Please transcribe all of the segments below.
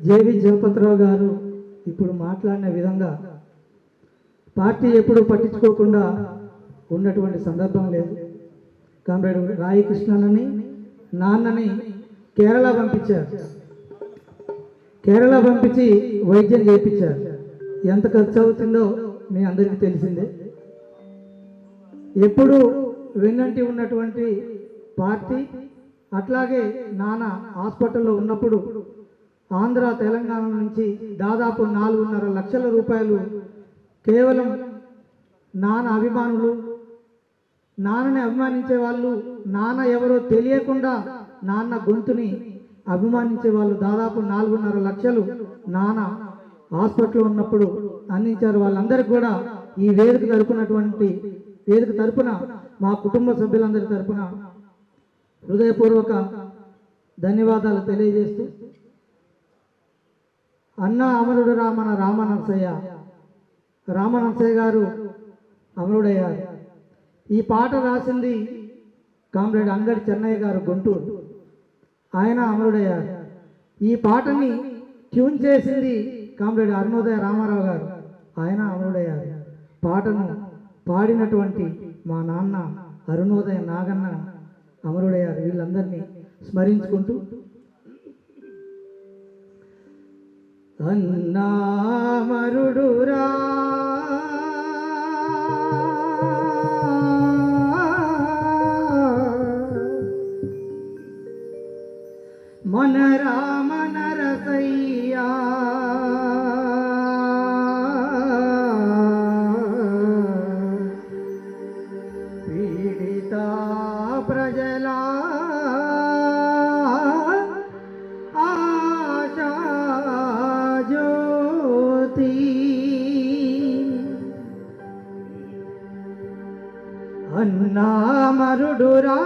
JV Jagapathi Rao గారు ఇప్పుడు మాట్లాడిన విధంగా పార్టీ ఎప్పుడూ పట్టించుకోకుండా ఉన్నటువంటి సందర్భం లేదు. కామ్రేడ్ రాయి కృష్ణనని నాన్నని కేరళ పంపించారు. కేరళ పంపించి వైద్యం చేయించారు. ఎంత ఖర్చు అవుతుందో మీ అందరికీ తెలిసిందే. ఎప్పుడు వెన్నంటి ఉన్నటువంటి పార్టీ అట్లాగే నాన్న హాస్పిటల్లో ఉన్నప్పుడు ఆంధ్ర తెలంగాణ నుంచి దాదాపు 4.5 లక్షల రూపాయలు కేవలం నాన్న అభిమానులు, నాన్నని అభిమానించే వాళ్ళు, నాన్న ఎవరో తెలియకుండా నాన్న గొంతుని అభిమానించే వాళ్ళు దాదాపు 4.5 లక్షలు నాన్న హాస్పిటల్లో ఉన్నప్పుడు అందించారు. వాళ్ళందరికీ కూడా ఈ వేదిక తరపున మా కుటుంబ సభ్యులందరి తరపున హృదయపూర్వక ధన్యవాదాలు తెలియజేస్తూ, అన్న అమరుడు రామన రామనరసయ్య గారు అమరుడయ్యారు. ఈ పాట రాసింది కామ్రేడ్ అంగడి చెన్నయ్య గారు గుంటూరు, ఆయన అమరుడయ్యారు. ఈ పాటని ట్యూన్ చేసింది కామ్రేడ్ అరుణోదయ రామారావు గారు, ఆయన అమరుడయ్యారు. పాటను పాడినటువంటి మా నాన్న అరుణోదయ నాగన్న అమరుడయ్యారు. వీళ్ళందరినీ స్మరించుకుంటూ, అన్నామరుడురా మన రామనరసయ్యా పీడిత ప్రజల ఆశా జ్యోతి, అన్నామరుడురా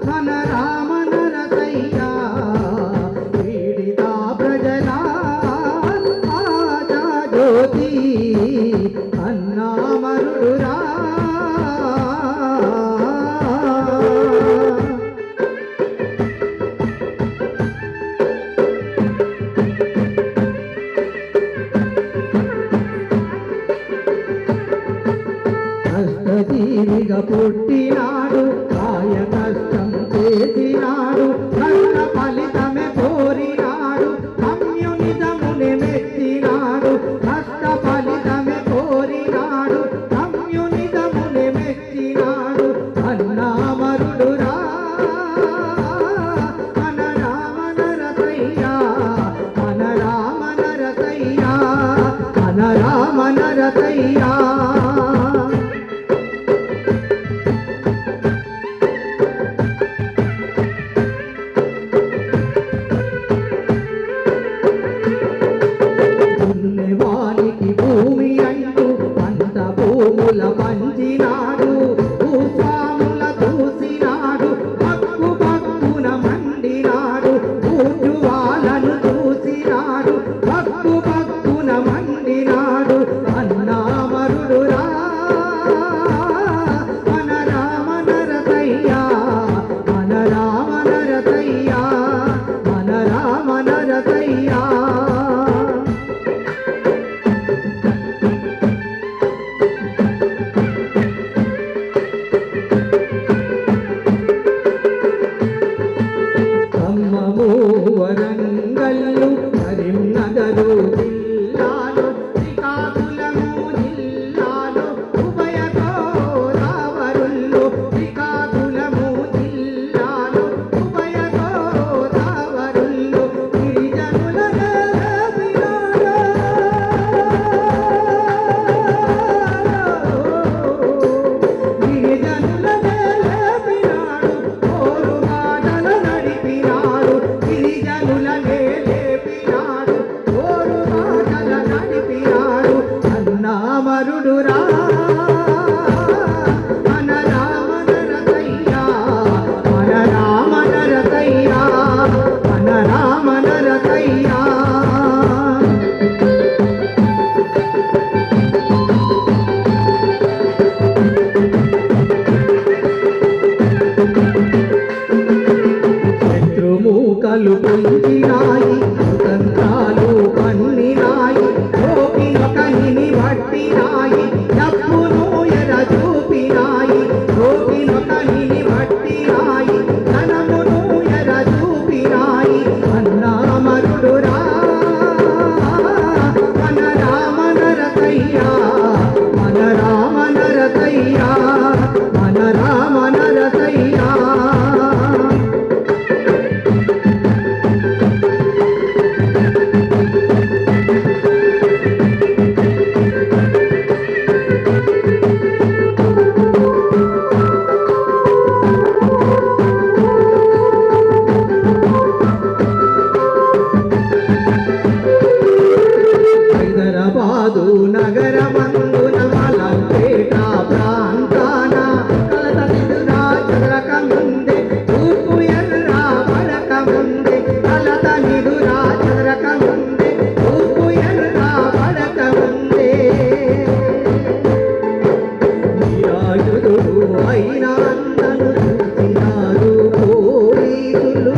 మన రామనరసయ్యా పీడిత ప్రజల ఆశా జ్యోతి, అన్నామరుడురా కష్టజీవిగా పుట్టినాడు, కాయ కష్టం చేసినాడు, కన్న ఫలితమే కోరినాడు, కమ్యూనిజముని మెచ్చినాడు, కష్ట ఫలితమే కోరినాడు, కమ్యూనిజముని మెచ్చినాడు, అన్నామరుడురా మన రామనరసయ్యా, మన రామనరసయ్యా, మన రామనరసయ్యా. భూమి అంటూ పంట భూముల పంచినాడు, భూస్వాముల చూసినాడు, పక్కు పక్కున మండినాడు, భూజువాలను చూసినాడు, పక్కు పక్కున మండినాడు, అన్నామరుడురా మన రామనరసయ్యా, మన రామనరసయ్యా, మన రామనరసయ్యా. వరంగల్లు కరీంనగరు జిల్లాలో, శ్రీకాకుళము జిల్లాలో, ఉభయ గోదావరుల్లో, శ్రీకాకుళము జిల్లాలో, ఉభయ గోదావరుల్లో, గిరిజనుల నేర్పినాడు, గిరిజనుల నేర్పినాడు, పోరు మాటల నడిపినాడు, గిరిజనులనే లేపినాడు, ఓరు మాటల నడిపినాడు, అన్నామరుడురా మన రామనరసయ్యా, మన రామనరసయ్యా, మన రామనరసయ్యా. శత్రుమూకలు పొందినా నొకనిని పట్టినాయి ధనమును ఎర చూపినాయి అన్నామరుడురా మన రామ నరసయ్యా మన రామ నరసయ్యా మన రామ నరసయ్యా హైదరాబాదు నగరమందున మలంపేట ప్రాంతాన కలతనిదురా చెదరక ముందే తూర్పు ఎర్ర పడక ముందే కలతనిదురా చెదరక ముందే తూర్పు ఎర్ర పడక ముందే నిరాయుధుడు అయిన అన్నను చూసినారు పోలీసులు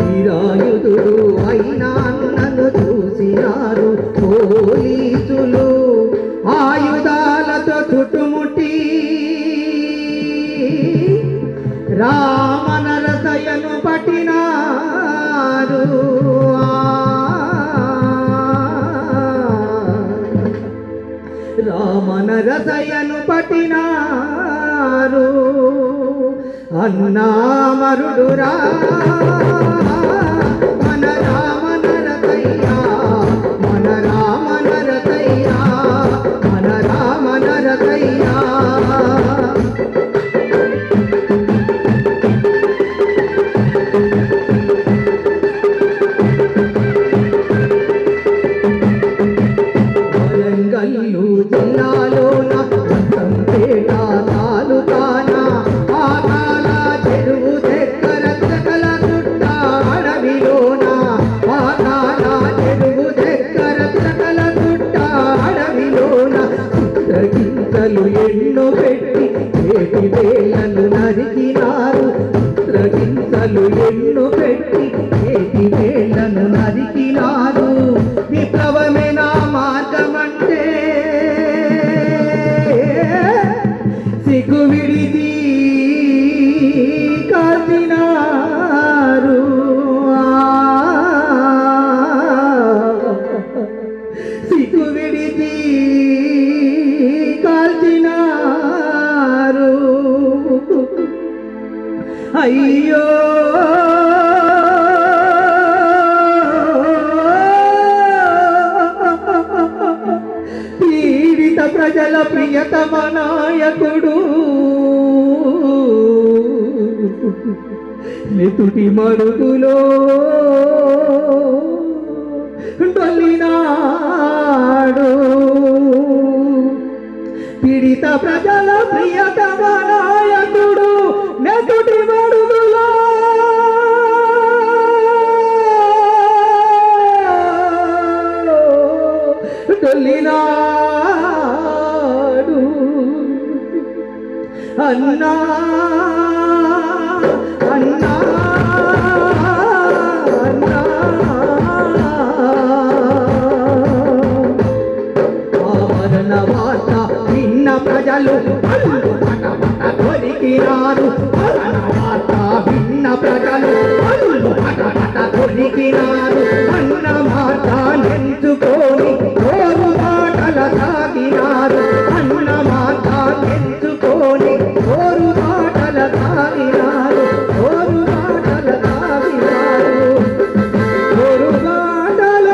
నిరాయుధుడు అయిన అన్నను చూసినారు పోలీసులు ఆయుధాలతో చుట్టుముట్టి రామ నరసయ్యను పట్టినారు రామ నరసయ్యను పట్టినారు అన్నామరుడురా మన రామ నరసయ్యా మన రామ నరసయ్యా మన రామ నరసయ్యా వరంగల్లు జిల్లాలోన వసంపేట తాలూకాన పాతాల చెరువు దగ్గర చకల గుట్ట అడవిలోన పాతాల చెరువు దగ్గర చకల గుట్ట అడవిలోన చిత్రగింతలు ఎన్నో పెట్టి చేతి వేళ్లను నరికినారు చిత్రగింతలు ఎన్నో పెట్టి చేతి వేళ్లను నరికినారు విప్లవమే నా మార్గమంటే సిగ్గు విడిది కాల్చినారు సిగ్గు విడిది కాల్చినారు అయ్యో పీడిత ప్రజల ప్రియతమ నాయకుడు నెతుటి మడుగులో డొల్లినాడు పీడిత ప్రజల ప్రియతమ నాయకుడు నెతుటి మడుగులో డొల్లినాడు అన్నా అన్నా అన్నా ఆమరణ వార్త విన్న ప్రజలు అల్లు పట పట కొరికినారు మరణ వార్త విన్న ప్రజలు అల్లు పట పట కొరికినారు అన్న మాట నెంచుకొని కోరు మాటల సాగినారు అన్న మాట నెంచుకొని కోరు మాటల సాగినారు కోరు మాటల సాగినారు కోరు మాటల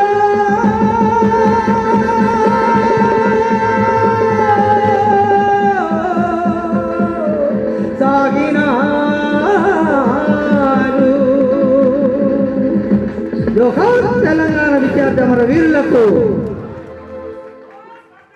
సాగినారు జోహార్ తెలంగాణ విద్యార్థి అమర వీరులకు